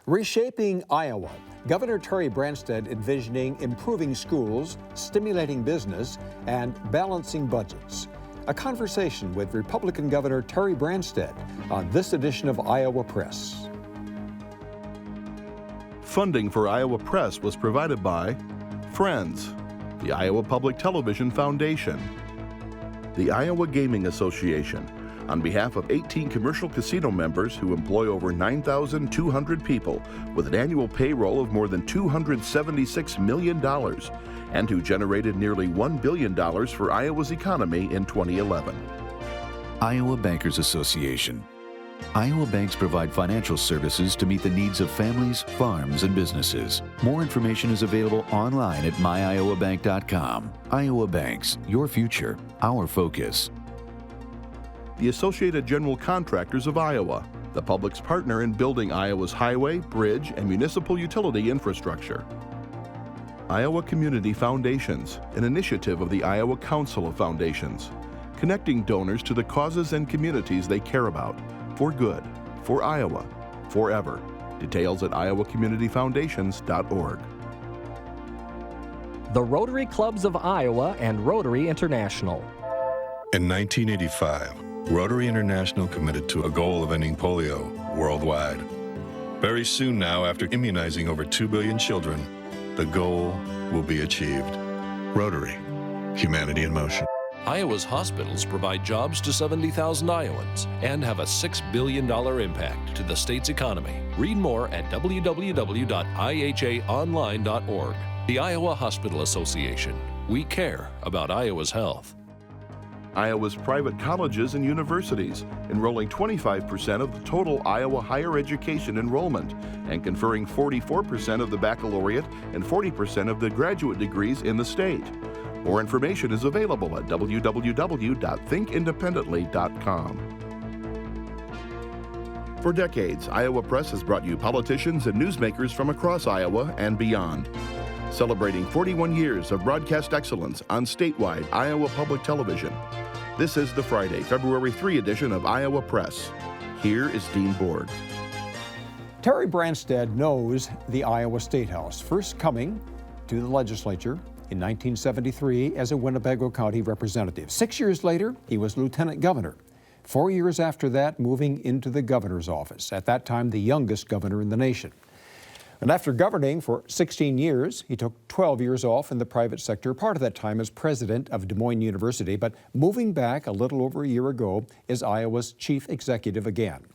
Reshaping Iowa. Governor Terry Branstad envisioning improving schools, stimulating business, and balancing budgets. A conversation with Republican Governor Terry Branstad on this edition of Iowa Press. Funding for Iowa Press was provided by Friends, the Iowa Public Television Foundation, the Iowa Gaming Association, on behalf of 18 commercial casino members who employ over 9,200 people with an annual payroll of more than $276 million and who generated nearly $1 billion for Iowa's economy in 2011. Iowa Bankers Association. Iowa banks provide financial services to meet the needs of families, farms, and businesses. More information is available online at myiowabank.com. Iowa Banks, your future, our focus. The Associated General Contractors of Iowa, the public's partner in building Iowa's highway, bridge, and municipal utility infrastructure. Iowa Community Foundations, an initiative of the Iowa Council of Foundations, connecting donors to the causes and communities they care about, for good, for Iowa, forever. Details at iowacommunityfoundations.org. The Rotary Clubs of Iowa and Rotary International. In 1985, Rotary International committed to a goal of ending polio worldwide. Very soon now, after immunizing over 2 billion children, the goal will be achieved. Rotary, humanity in motion. Iowa's hospitals provide jobs to 70,000 Iowans and have a $6 billion impact to the state's economy. Read more at www.ihaonline.org. The Iowa Hospital Association. We care about Iowa's health. Iowa's private colleges and universities, enrolling 25% of the total Iowa higher education enrollment and conferring 44% of the baccalaureate and 40% of the graduate degrees in the state. More information is available at www.thinkindependently.com. For decades, Iowa Press has brought you politicians and newsmakers from across Iowa and beyond. Celebrating 41 years of broadcast excellence on statewide Iowa Public Television. This is the Friday, February 3 edition of Iowa Press. Here is Dean Borg. Terry Branstad knows the Iowa State House, first coming to the legislature in 1973 as a Winnebago County representative. 6 years later, he was lieutenant governor. 4 years after that, moving into the governor's office, at that time the youngest governor in the nation. And after governing for 16 years, he took 12 years off in the private sector, part of that time as president of Des Moines University, but moving back a little over a year ago as Iowa's chief executive again.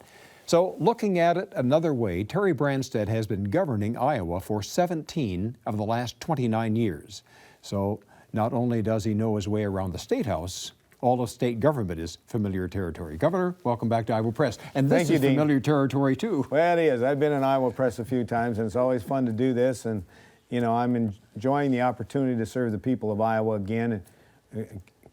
So looking at it another way, Terry Branstad has been governing Iowa for 17 of the last 29 years. So not only does he know his way around the State House, all of state government is familiar territory. Governor, welcome back to Iowa Press. And this is familiar territory too. Well, it is. I've been in Iowa Press a few times, and it's always fun to do this. And, you know, I'm enjoying the opportunity to serve the people of Iowa again.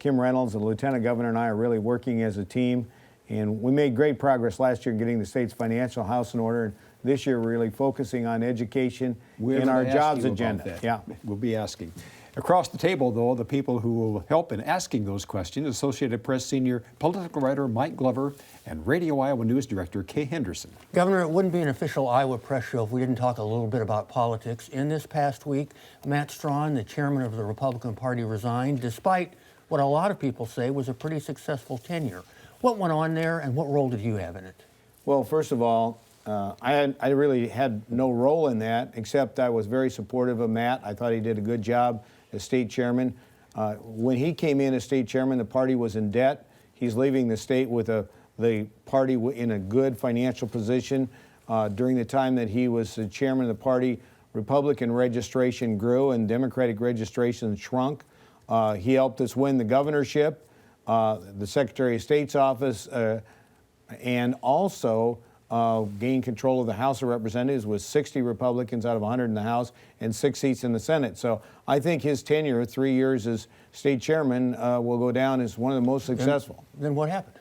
Kim Reynolds, the Lieutenant Governor, and I are really working as a team. And we made great progress last year in getting the state's financial house in order. And this year, we're really focusing on education and our jobs agenda. Yeah, we'll be asking. Across the table, though, the people who will help in asking those questions, Associated Press senior political writer Mike Glover and Radio Iowa News Director Kay Henderson. Governor, it wouldn't be an official Iowa Press show if we didn't talk a little bit about politics. In this past week, Matt Strawn, the chairman of the Republican Party, resigned, despite what a lot of people say was a pretty successful tenure. What went on there, and what role did you have in it? Well, first of all, I really had no role in that, except I was very supportive of Matt. I thought he did a good job as state chairman. When he came in as state chairman, the party was in debt. He's leaving the state with the party in a good financial position. During the time that he was the chairman of the party, Republican registration grew and Democratic registration shrunk. He helped us win the governorship, the Secretary of State's office, and also gain control of the House of Representatives with 60 Republicans out of 100 in the House and 6 seats in the Senate. So I think his tenure, 3 years as state chairman, will go down as one of the most successful. Then what happened?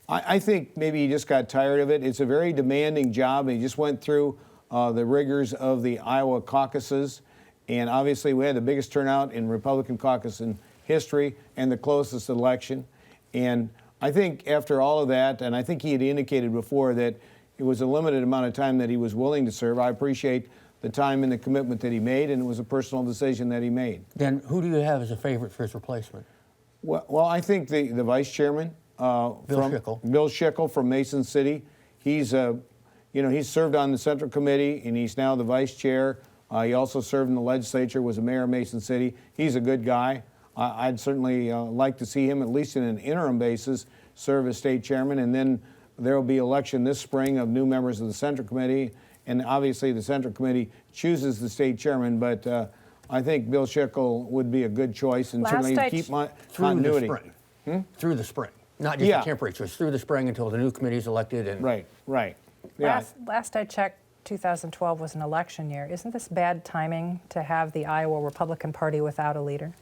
I think maybe he just got tired of it. It's a very demanding job, and he just went through the rigors of the Iowa caucuses. And obviously we had the biggest turnout in Republican caucus in history and the closest election. And I think after all of that, and I think he had indicated before that it was a limited amount of time that he was willing to serve. I appreciate the time and the commitment that he made, and it was a personal decision that he made. Then who do you have as a favorite for his replacement? Well, I think the vice chairman, Bill Schickel from Mason City. He's he's served on the Central Committee, and he's now the vice chair. He also served in the legislature, was a mayor of Mason City. He's a good guy. I'd certainly like to see him, at least in an interim basis, serve as state chairman, and then there will be election this spring of new members of the Central Committee, and obviously the Central Committee chooses the state chairman, but I think Bill Schickel would be a good choice, and certainly keep my continuity. Through the spring. Through the spring. Not just a temporary choice, through the spring until the new committee is elected. And Right. Yeah. Last I checked, 2012 was an election year. Isn't this bad timing to have the Iowa Republican Party without a leader?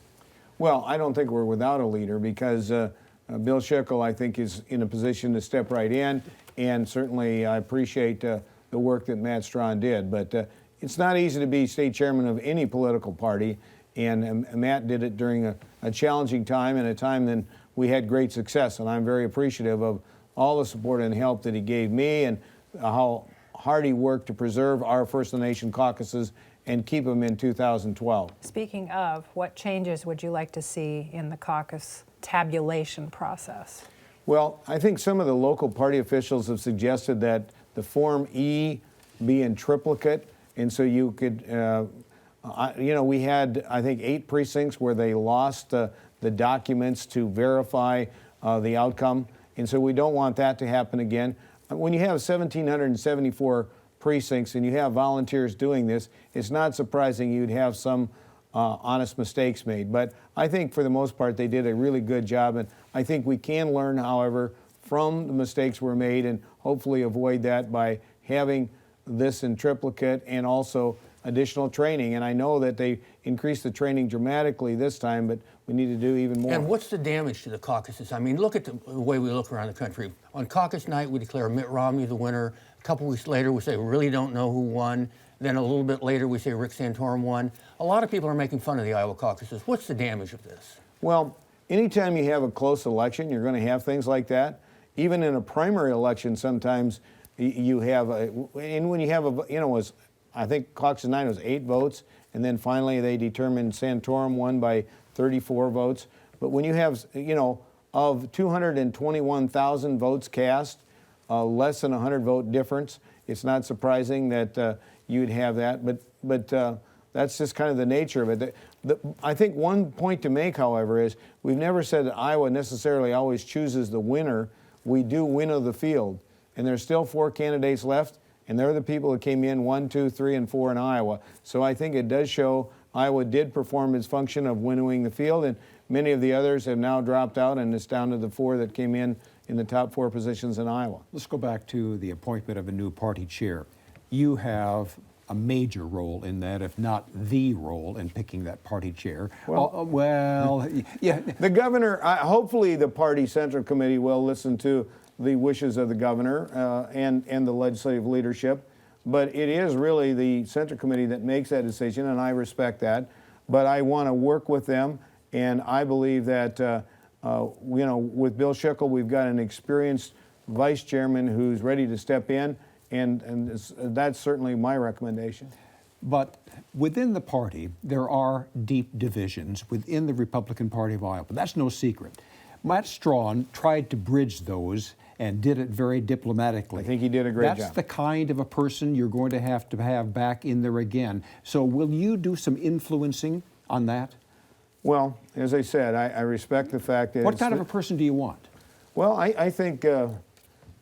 Well, I don't think we're without a leader because Bill Schickel, I think, is in a position to step right in, and certainly I appreciate the work that Matt Strawn did. But it's not easy to be state chairman of any political party, and Matt did it during a challenging time and a time then we had great success, and I'm very appreciative of all the support and help that he gave me and how hard he worked to preserve our First Nation caucuses and keep them in 2012. Speaking of, what changes would you like to see in the caucus tabulation process? Well, I think some of the local party officials have suggested that the Form E be in triplicate, and so you could, we had, I think, 8 precincts where they lost the documents to verify the outcome, and so we don't want that to happen again. When you have 1,774 precincts and you have volunteers doing this, it's not surprising you'd have some honest mistakes made. But I think for the most part they did a really good job, and I think we can learn, however, from the mistakes were made and hopefully avoid that by having this in triplicate and also additional training. And I know that they increased the training dramatically this time, but we need to do even more. And what's the damage to the caucuses? I mean, look at the way we look around the country. On caucus night, we declare Mitt Romney the winner. A couple weeks later, we say we really don't know who won. Then a little bit later, we say Rick Santorum won. A lot of people are making fun of the Iowa caucuses. What's the damage of this? Well, anytime you have a close election, you're going to have things like that. Even in a primary election, sometimes you have and when you have I think caucus 9 was 8 votes, and then finally they determined Santorum won by 34 votes. But when you have, of 221,000 votes cast, less than 100 vote difference, it's not surprising that you'd have that. But that's just kind of the nature of it. I think one point to make, however, is we've never said that Iowa necessarily always chooses the winner. We do winnow the field, and there's still 4 candidates left. And they're the people that came in 1, 2, 3, and 4 in Iowa. So I think it does show Iowa did perform its function of winnowing the field, and many of the others have now dropped out, and it's down to the 4 that came in the top 4 positions in Iowa. Let's go back to the appointment of a new party chair. You have a major role in that, if not the role in picking that party chair. Yeah. The governor, hopefully the party Central Committee will listen to the wishes of the governor and the legislative leadership. But it is really the Central Committee that makes that decision, and I respect that. But I want to work with them, and I believe that, with Bill Schickel, we've got an experienced vice chairman who's ready to step in, and that's certainly my recommendation. But within the party, there are deep divisions within the Republican Party of Iowa. That's no secret. Matt Strawn tried to bridge those and did it very diplomatically. I think he did a great job. That's the kind of a person you're going to have back in there again. So will you do some influencing on that? Well, as I said, I respect the fact that... What kind of a person do you want? Well, I think Bill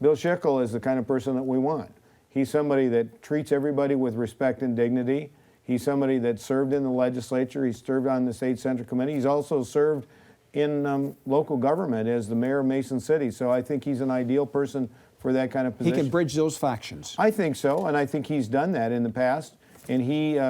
Schickel is the kind of person that we want. He's somebody that treats everybody with respect and dignity. He's somebody that served in the legislature. He served on the State Central Committee. He's also served in local government as the mayor of Mason City. So I think he's an ideal person for that kind of position. He can bridge those factions. I think so, and I think he's done that in the past. And he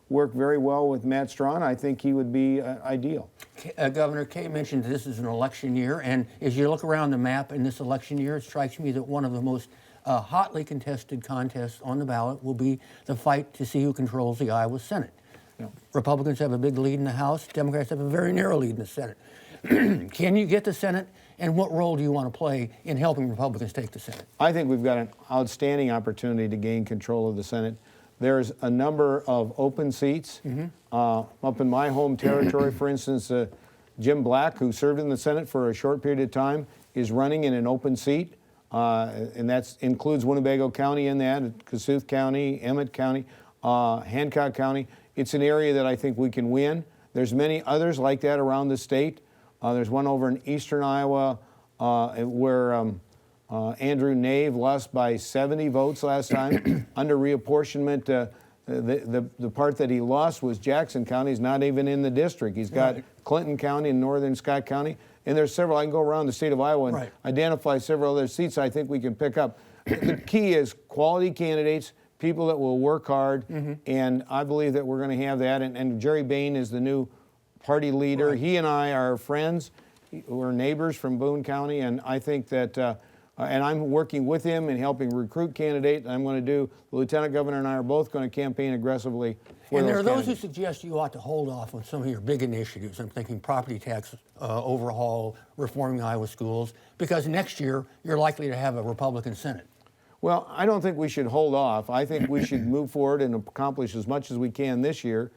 worked very well with Matt Strawn. I think he would be ideal. Governor, Kay mentioned this is an election year, and as you look around the map in this election year, it strikes me that one of the most hotly contested contests on the ballot will be the fight to see who controls the Iowa Senate. Yeah. Republicans have a big lead in the House. Democrats have a very narrow lead in the Senate. Can you get the Senate And what role do you want to play in helping Republicans take the Senate? I think we've got an outstanding opportunity to gain control of the Senate. There's a number of open seats. Up in my home territory, for instance, Jim Black, who served in the Senate for a short period of time, is running in an open seat. And that includes Winnebago County in that, Kossuth County, Emmett County, Hancock County. It's an area that I think we can win. There's many others like that around the state. There's one over in eastern Iowa where Andrew Nave lost by 70 votes last time. Under reapportionment, the part that he lost was Jackson County. He's not even in the district. He's got Clinton County and northern Scott County. And there's several. I can go around the state of Iowa and identify several other seats I think we can pick up. The key is quality candidates, people that will work hard, and I believe that we're going to have that. And Jerry Bain is the new party leader. He and I are friends. We're neighbors from Boone County, and I think that, and I'm working with him and helping recruit candidates. I'm going to do, the Lieutenant Governor and I are both going to campaign aggressively for And there are those who candidates. suggest you ought to hold off on some of your big initiatives. I'm thinking property tax overhaul, reforming Iowa schools, because next year you're likely to have a Republican Senate. Well, I don't think we should hold off. I think we should move forward and accomplish as much as we can this year.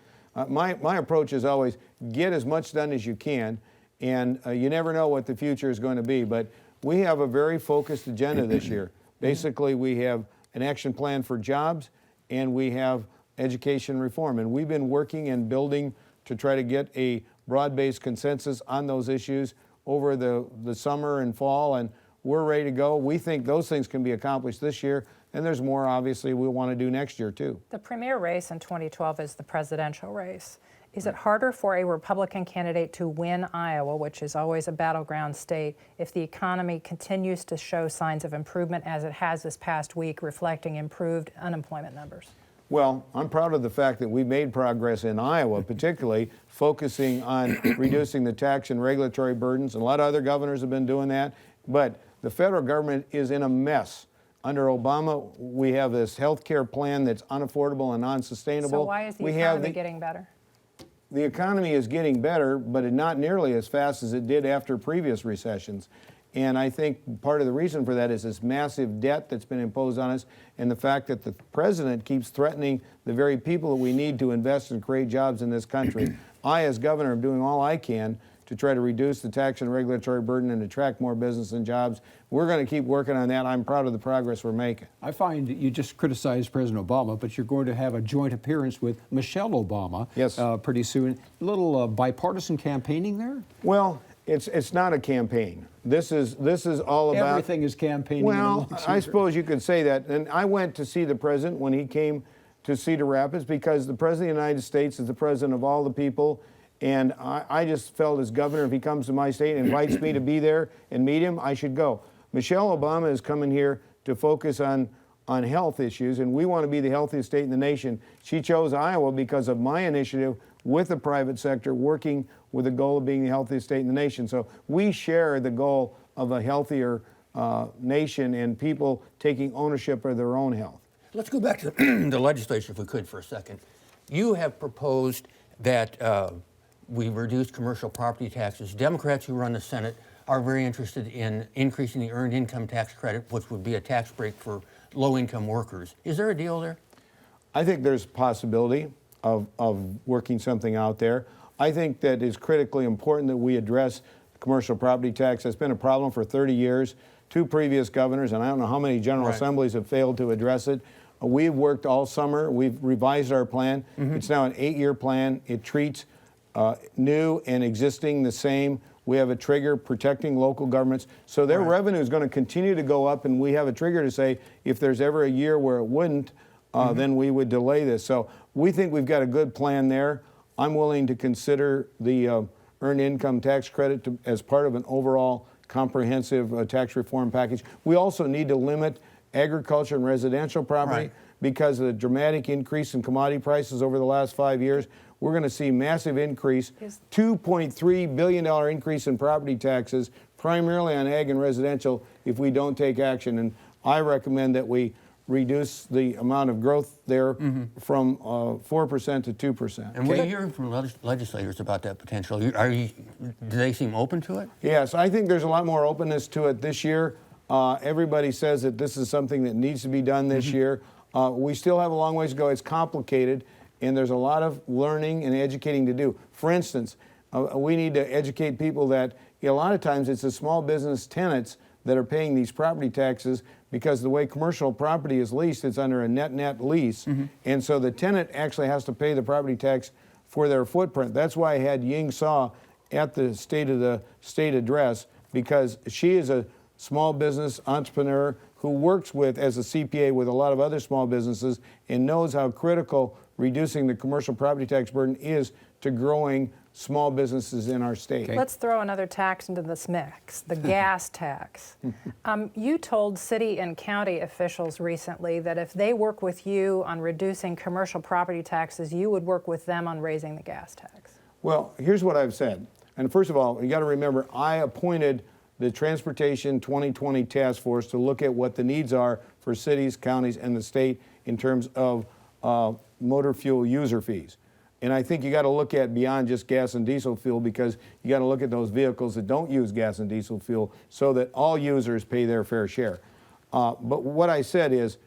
My approach is always get as much done as you can, and you never know what the future is going to be. But we have a very focused agenda this year. Basically, we have an action plan for jobs, and we have education reform. And we've been working and building to try to get a broad-based consensus on those issues over the summer and fall, and we're ready to go. We think those things can be accomplished this year, and there's more, obviously, we want to do next year, too. The premier race in 2012 is the presidential race. Is it harder for a Republican candidate to win Iowa, which is always a battleground state, if the economy continues to show signs of improvement as it has this past week, reflecting improved unemployment numbers? Well, I'm proud of the fact that we've made progress in Iowa, particularly focusing on reducing the tax and regulatory burdens. And a lot of other governors have been doing that. But the federal government is in a mess. Under Obama, we have this health care plan that's unaffordable and unsustainable. So why is the economy getting better? The economy is getting better, but not nearly as fast as it did after previous recessions. And I think part of the reason for that is this massive debt that's been imposed on us, and the fact that the president keeps threatening the very people that we need to invest and create jobs in this country. I, as governor, am doing all I can to try to reduce the tax and regulatory burden and attract more business and jobs. We're going to keep working on that. I'm proud of the progress we're making. I find you just criticized President Obama, but you're going to have a joint appearance with Michelle Obama pretty soon. A little bipartisan campaigning there? Well, it's not a campaign. This is all about... Everything is campaigning. Well, I suppose you could say that. And I went to see the president when he came to Cedar Rapids because the president of the United States is the president of all the people. And I just felt as governor, if he comes to my state and invites me to be there and meet him, I should go. Michelle Obama is coming here to focus on health issues, and we want to be the healthiest state in the nation. She chose Iowa because of my initiative with the private sector, working with the goal of being the healthiest state in the nation. So we share the goal of a healthier nation and people taking ownership of their own health. Let's go back to the legislature, if we could, for a second. You have proposed that we reduce commercial property taxes. Democrats who run the Senate are very interested in increasing the earned income tax credit, which would be a tax break for low-income workers. Is there a deal there? I think there's a possibility of working something out there. I think that it's critically important that we address commercial property tax. That's been a problem for 30 years. Two previous governors, and I don't know how many general assemblies have failed to address it. We've worked all summer. We've revised our plan. It's now an 8-year plan. It treats new and existing the same. We have a trigger protecting local governments. So their revenue is going to continue to go up, and we have a trigger to say if there's ever a year where it wouldn't, then we would delay this. So we think we've got a good plan there. I'm willing to consider the earned income tax credit as part of an overall comprehensive tax reform package. We also need to limit agriculture and residential property because of the dramatic increase in commodity prices over the last 5 years. We're going to see massive increase, $2.3 billion increase in property taxes, primarily on ag and residential, if we don't take action. And I recommend that we reduce the amount of growth there from 4% to 2%. And what are you hearing from legislators about that potential? Do they seem open to it? Yes, I think there's a lot more openness to it this year. Everybody says that this is something that needs to be done this year. We still have a long ways to go. It's complicated, and there's a lot of learning and educating to do. For instance, we need to educate people that a lot of times it's the small business tenants that are paying these property taxes, because the way commercial property is leased, it's under a net lease. And so the tenant actually has to pay the property tax for their footprint. That's why I had Ying Saw at the State of the State address, because she is a small business entrepreneur who works with, as a CPA, with a lot of other small businesses, and knows how critical reducing the commercial property tax burden is to growing small businesses in our state. Okay. Let's throw another tax into this mix, the gas tax. You told city and county officials recently that if they work with you on reducing commercial property taxes, you would work with them on raising the gas tax. Well, here's what I've said. And first of all, you got to remember, I appointed the Transportation 2020 Task Force to look at what the needs are for cities, counties, and the state in terms of motor fuel user fees. And I think you got to look at beyond just gas and diesel fuel, because you got to look at those vehicles that don't use gas and diesel fuel so that all users pay their fair share. But what I said is,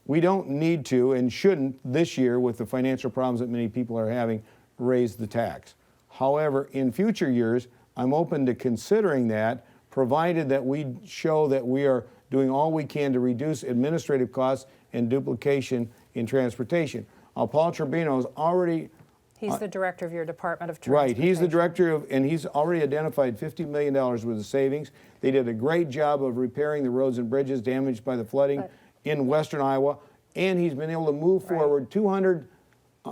we don't need to and shouldn't this year, with the financial problems that many people are having, raise the tax. However, in future years, I'm open to considering that, provided that we show that we are doing all we can to reduce administrative costs and duplication in transportation. Paul Turbino's already... He's the director of your Department of Transportation. Right, he's the director of, and he's already identified $50 million worth of savings. They did a great job of repairing the roads and bridges damaged by the flooding in western Iowa, and he's been able to move forward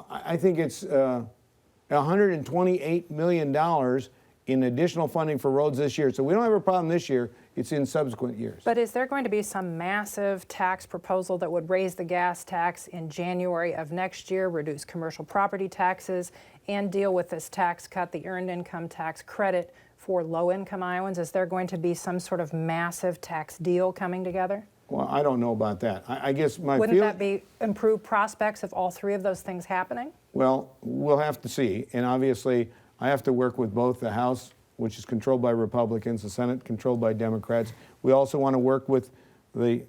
I think it's $128 million in additional funding for roads this year. So we don't have a problem this year, it's in subsequent years. But is there going to be some massive tax proposal that would raise the gas tax in January of next year, reduce commercial property taxes, and deal with this tax cut, the earned income tax credit for low-income Iowans? Is there going to be some sort of massive tax deal coming together? Well, I don't know about that. I guess my Wouldn't that be improved prospects of all three of those things happening? Well, we'll have to see. And obviously, I have to work with both the House, which is controlled by Republicans, the Senate controlled by Democrats. We also want to work with the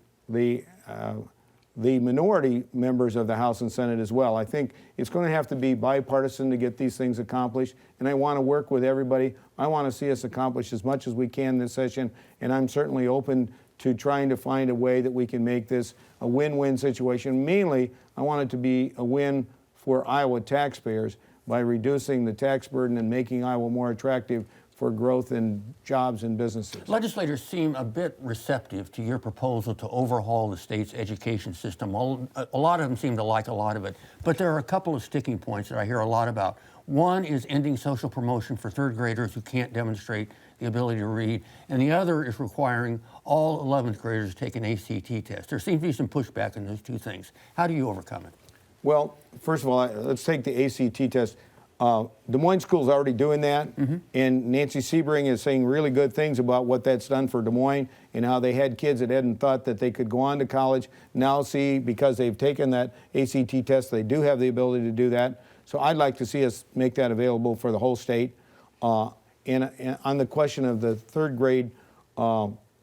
minority members of the House and Senate as well. I think it's going to have to be bipartisan to get these things accomplished, and I want to work with everybody. I want to see us accomplish as much as we can this session, and I'm certainly open to trying to find a way that we can make this a win-win situation. Mainly, I want it to be a win for Iowa taxpayers by reducing the tax burden and making Iowa more attractive for growth in jobs and businesses. Legislators seem a bit receptive to your proposal to overhaul the state's education system. A lot of them seem to like a lot of it, but there are a couple of sticking points that I hear a lot about. One is ending social promotion for third graders who can't demonstrate the ability to read, and the other is requiring all 11th graders to take an ACT test. There seems to be some pushback in those two things. How do you overcome it? Well, first of all, let's take the ACT test. Des Moines School's already doing that, and Nancy Sebring is saying really good things about what that's done for Des Moines and how they had kids that hadn't thought that they could go on to college now see, because they've taken that ACT test, they do have the ability to do that. So I'd like to see us make that available for the whole state. And on the question of the third grade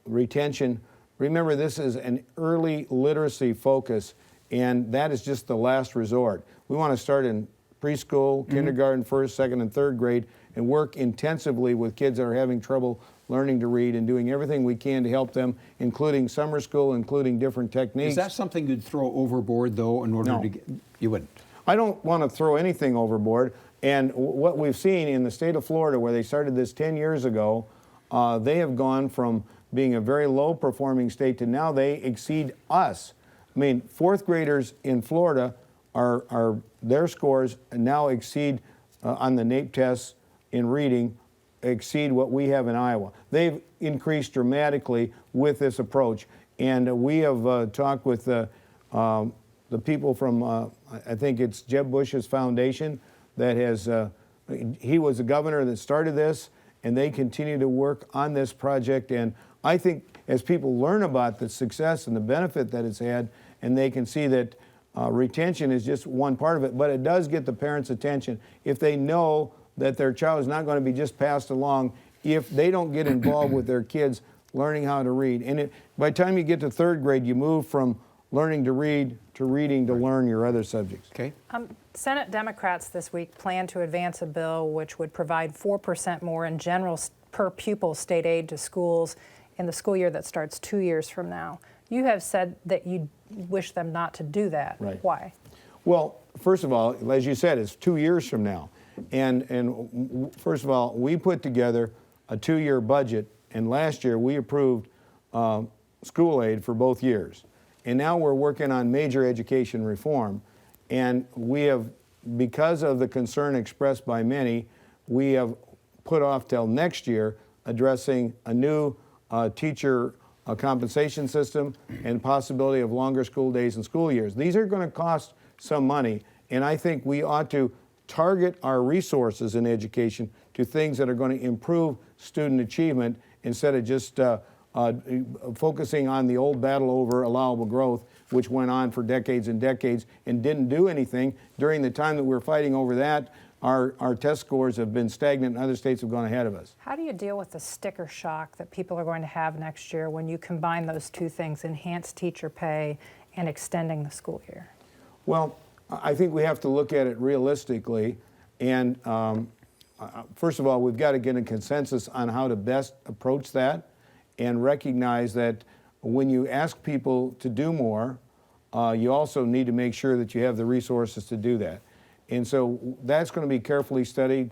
retention, remember this is an early literacy focus, and that is just the last resort. We want to start in preschool, kindergarten, first, second, and third grade, and work intensively with kids that are having trouble learning to read and doing everything we can to help them, including summer school, including different techniques. Is that something you'd throw overboard, though, in order to get... You wouldn't? I don't want to throw anything overboard. And what we've seen in the state of Florida, where they started this 10 years ago, they have gone from being a very low-performing state to now they exceed us. I mean, fourth graders in Florida are their scores now exceed on the NAEP tests in reading, exceed what we have in Iowa. They've increased dramatically with this approach, and we have talked with the people from I think it's Jeb Bush's foundation that has he was the governor that started this, and they continue to work on this project. And I think as people learn about the success and the benefit that it's had, and they can see that retention is just one part of it, but it does get the parents' attention if they know that their child is not going to be just passed along if they don't get involved with their kids learning how to read. And by the time you get to third grade, you move from learning to read to reading to learn your other subjects. Okay. Senate Democrats this week plan to advance a bill which would provide 4% more in general per pupil state aid to schools in the school year that starts 2 years from now. You have said that you wish them not to do that. Right. Why? Well, first of all, as you said, it's 2 years from now. And first of all, we put together a 2-year budget, and last year we approved school aid for both years. And now we're working on major education reform. And we have, because of the concern expressed by many, we have put off till next year addressing a new teacher compensation system and possibility of longer school days and school years. These are going to cost some money, and I think we ought to target our resources in education to things that are going to improve student achievement instead of just focusing on the old battle over allowable growth, which went on for decades and decades and didn't do anything. During the time that we were fighting over that, our test scores have been stagnant and other states have gone ahead of us. How do you deal with the sticker shock that people are going to have next year when you combine those two things, enhanced teacher pay and extending the school year? Well, I think we have to look at it realistically. And first of all, we've got to get a consensus on how to best approach that and recognize that when you ask people to do more, you also need to make sure that you have the resources to do that. And so that's going to be carefully studied,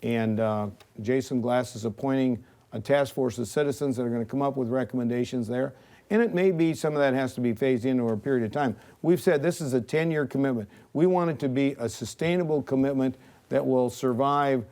and Jason Glass is appointing a task force of citizens that are going to come up with recommendations there. And it may be some of that has to be phased in over a period of time. We've said this is a 10-year commitment. We want it to be a sustainable commitment that will survive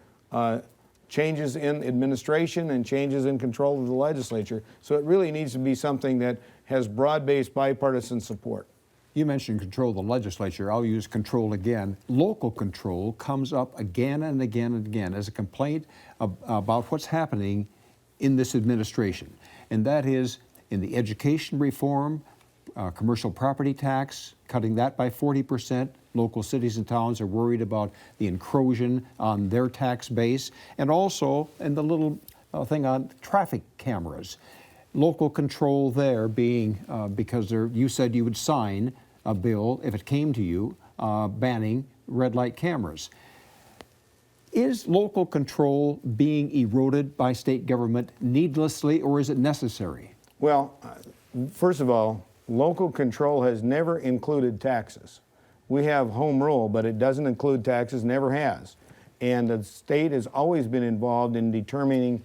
changes in administration and changes in control of the legislature. So it really needs to be something that has broad-based bipartisan support. You mentioned control of the legislature. I'll use control again. Local control comes up again and again and again as a complaint about what's happening in this administration. And that is in the education reform, commercial property tax, cutting that by 40%. Local cities and towns are worried about the encroachment on their tax base. And also in the little thing on traffic cameras. Local control there being, because you said you would sign a bill, if it came to you, banning red light cameras. Is local control being eroded by state government needlessly, or is it necessary? Well, first of all, local control has never included taxes. We have home rule, but it doesn't include taxes, never has. And the state has always been involved in determining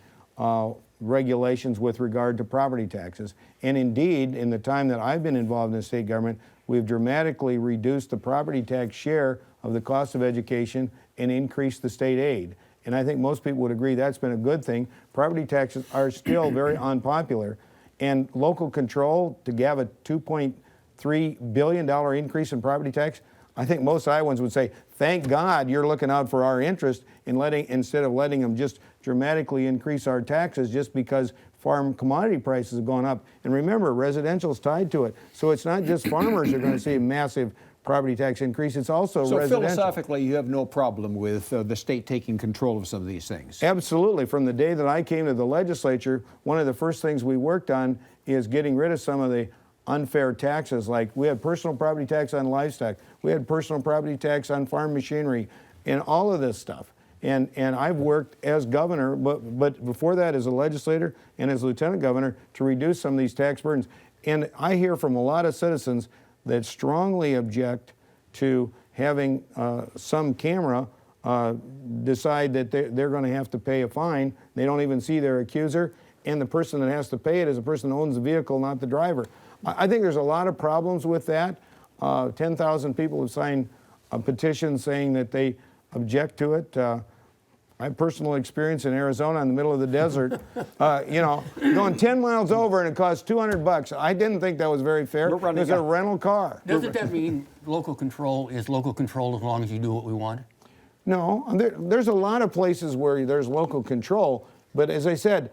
regulations with regard to property taxes. And indeed, in the time that I've been involved in the state government, we've dramatically reduced the property tax share of the cost of education and increased the state aid. And I think most people would agree that's been a good thing. Property taxes are still very unpopular. And local control, to have a $2.3 billion increase in property tax, I think most Iowans would say, thank God you're looking out for our interest instead of letting them just dramatically increase our taxes just because farm commodity prices have gone up. And remember, residential is tied to it. So it's not just farmers are going to see a massive property tax increase, it's also residential. So philosophically, you have no problem with the state taking control of some of these things? Absolutely. From the day that I came to the legislature, one of the first things we worked on is getting rid of some of the unfair taxes. Like we had personal property tax on livestock, we had personal property tax on farm machinery, and all of this stuff. And I've worked as governor, but before that as a legislator and as lieutenant governor to reduce some of these tax burdens. And I hear from a lot of citizens that strongly object to having some camera decide that they're going to have to pay a fine. They don't even see their accuser, and the person that has to pay it is the person who owns the vehicle, not the driver. I think there's a lot of problems with that. 10,000 people have signed a petition saying that they object to it. I have personal experience in Arizona in the middle of the desert, going 10 miles over and it costs $200. I didn't think that was very fair. It was a rental car. Doesn't that mean local control is local control as long as you do what we want? No, there's a lot of places where there's local control, but as I said,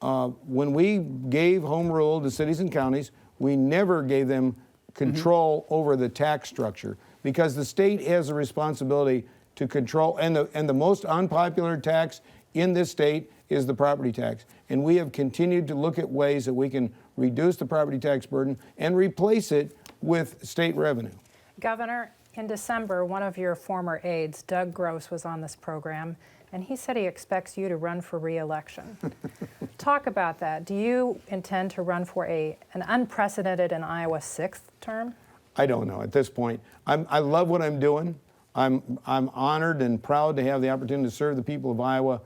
when we gave home rule to cities and counties, we never gave them control over the tax structure, because the state has a responsibility to control, and the most unpopular tax in this state is the property tax. And we have continued to look at ways that we can reduce the property tax burden and replace it with state revenue. Governor, in December, one of your former aides, Doug Gross, was on this program, and he said he expects you to run for re-election. Talk about that. Do you intend to run for an unprecedented in Iowa 6th term? I don't know at this point. I love what I'm doing. I'm honored and proud to have the opportunity to serve the people of Iowa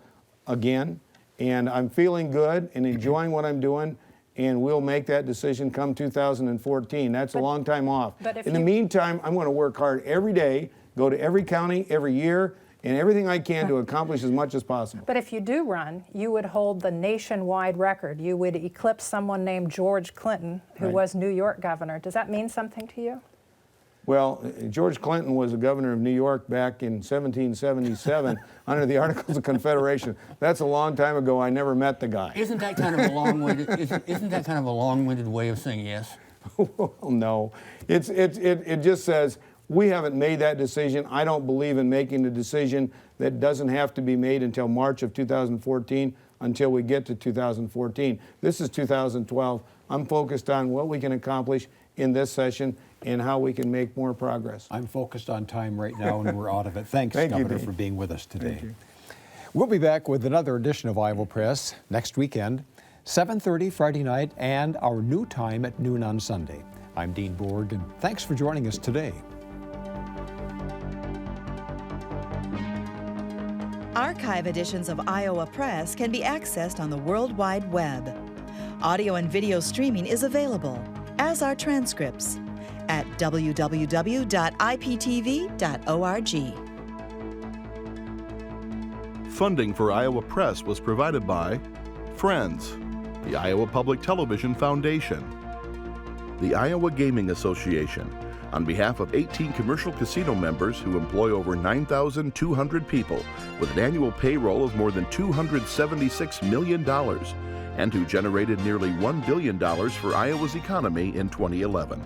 again, and I'm feeling good and enjoying what I'm doing, and we'll make that decision come 2014. That's a long time off. In the meantime, I'm going to work hard every day, go to every county every year, and everything I can to accomplish as much as possible. But if you do run, you would hold the nationwide record. You would eclipse someone named George Clinton, who was New York governor. Does that mean something to you? Well, George Clinton was a governor of New York back in 1777 under the Articles of Confederation. That's a long time ago. I never met the guy. Isn't that kind of a long-winded? Isn't that kind of a long-winded way of saying yes? Well, no. It just says we haven't made that decision. I don't believe in making a decision that doesn't have to be made until March of 2014, until we get to 2014. This is 2012. I'm focused on what we can accomplish in this session and how we can make more progress. I'm focused on time right now, and we're out of it. Thanks, Thank you, Governor, Dean. for being with us today. Thank you. We'll be back with another edition of Iowa Press next weekend, 7:30 Friday night, and our new time at noon on Sunday. I'm Dean Borg, and thanks for joining us today. Archive editions of Iowa Press can be accessed on the World Wide Web. Audio and video streaming is available, as are transcripts, at www.iptv.org. Funding for Iowa Press was provided by Friends, the Iowa Public Television Foundation, the Iowa Gaming Association, on behalf of 18 commercial casino members who employ over 9,200 people with an annual payroll of more than $276 million, and who generated nearly $1 billion for Iowa's economy in 2011.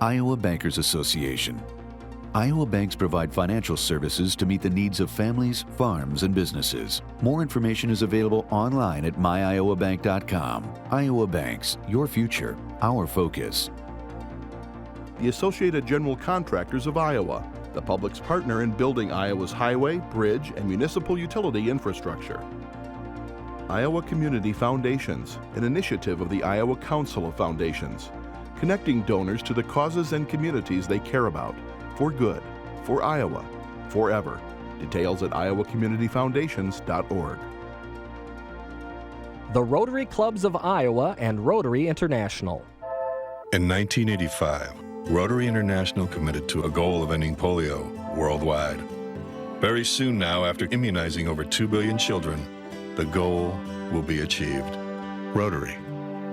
Iowa Bankers Association. Iowa banks provide financial services to meet the needs of families, farms, and businesses. More information is available online at myiowabank.com. Iowa Banks, your future, our focus. The Associated General Contractors of Iowa, the public's partner in building Iowa's highway, bridge, and municipal utility infrastructure. Iowa Community Foundations, an initiative of the Iowa Council of Foundations, connecting donors to the causes and communities they care about, for good, for Iowa, forever. Details at iowacommunityfoundations.org. The Rotary Clubs of Iowa and Rotary International. In 1985, Rotary International committed to a goal of ending polio worldwide. Very soon now, after immunizing over 2 billion children, the goal will be achieved. Rotary,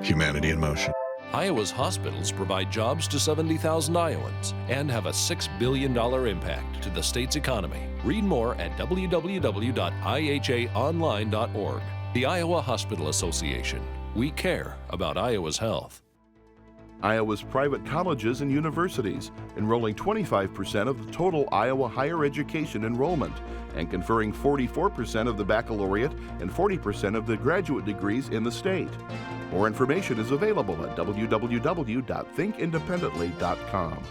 humanity in motion. Iowa's hospitals provide jobs to 70,000 Iowans and have a $6 billion impact to the state's economy. Read more at www.ihaonline.org. The Iowa Hospital Association. We care about Iowa's health. Iowa's private colleges and universities, enrolling 25% of the total Iowa higher education enrollment and conferring 44% of the baccalaureate and 40% of the graduate degrees in the state. More information is available at www.thinkindependently.com.